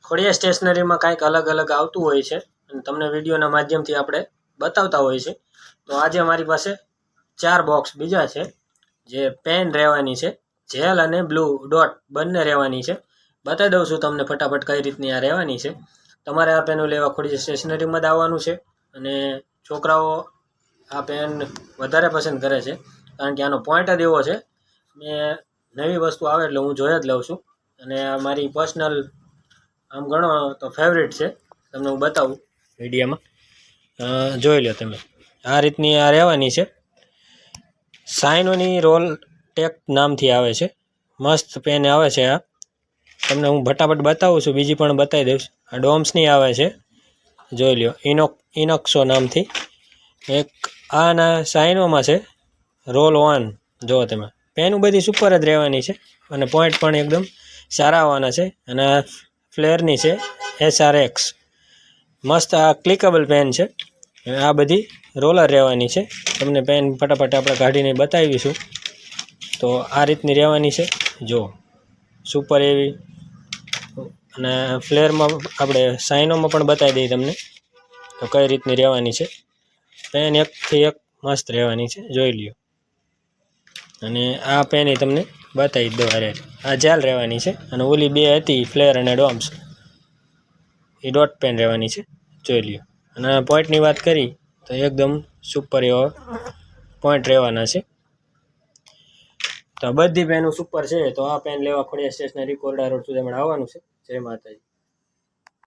ખોડિયા સ્ટેશનરીમાં કાંઈક અલગ અલગ આવતું હોય છે અને તમને વિડીયોના માધ્યમથી આપણે બતાવતા હોય છે. તો આજે અમારી પાસે 4 બોક્સ બીજા છે, જે પેન રહેવાની છે, જેલ અને બ્લુ ડોટ બંને રહેવાની છે. બતાવી દઉં છું તમને ફટાફટ કઈ રીતની આ રહેવાની છે. તમારે આ પેનો લેવા ખોડિયા સ્ટેશનરીમાં જ આવવાનું છે. અને છોકરાઓ આ પેન વધારે પસંદ કરે છે, કારણ કે આનો પોઈન્ટ જ એવો છે. મેં નવી વસ્તુ આવે એટલે હું જોઈ જ લઉં છું, અને આ મારી પર્સનલ આમ ગણો તો ફેવરિટ છે. તમને હું બતાવું વિડીયોમાં, જોઈ લો તમે. આ રીતની આ રહેવાની છે. સાઇનોની રોલ ટેક નામથી આવે છે. મસ્ત પેન આવે છે. આ તમને હું ફટાફટ બતાવું છું, બીજી પણ બતાવી દઈશ. આ ડોમ્સની આવે છે, જોઈ લો. ઇનોક્સો નામથી. એક આના સાઇનોમાં છે, રોલ 1. જુઓ તમે, પેન બધી સુપર જ રહેવાની છે, અને પોઈન્ટ પણ એકદમ સારા આવવાના છે. અને આ ફ્લેરની છે, SRX. મસ્ત આ ક્લિકેબલ પેન છે. આ બધી રોલર રહેવાની છે. તમને પેન ફટાફટ આપણે કાઢીને બતાવીશું. તો આ રીતની રહેવાની છે, જો સુપર એવી. અને ફ્લેરમાં આપણે સાઇનોમાં પણ બતાવી દઈએ તમને તો કઈ રીતની રહેવાની છે. પેન એકથી એક મસ્ત રહેવાની છે, જોઈ લ્યો. અને આ પેન તમને બતાવી દો. અરે આ જેલ રહેવાની છે, અને ઓલી 2 હતી ફ્લેર અને ડોમ્સ, એ ડોટ પેન રહેવાની છે, જોઈ લ્યો. અને પોઈન્ટની વાત કરી તો એકદમ સુપર એવો પોઈન્ટ રહેવાના છે. તો બધી પેનો સુપર છે. તો આ પેન લેવા ખોડિયા સ્ટેશનરી કોરડા રોડ સુધી આવવાનું છે. જય માતાજી.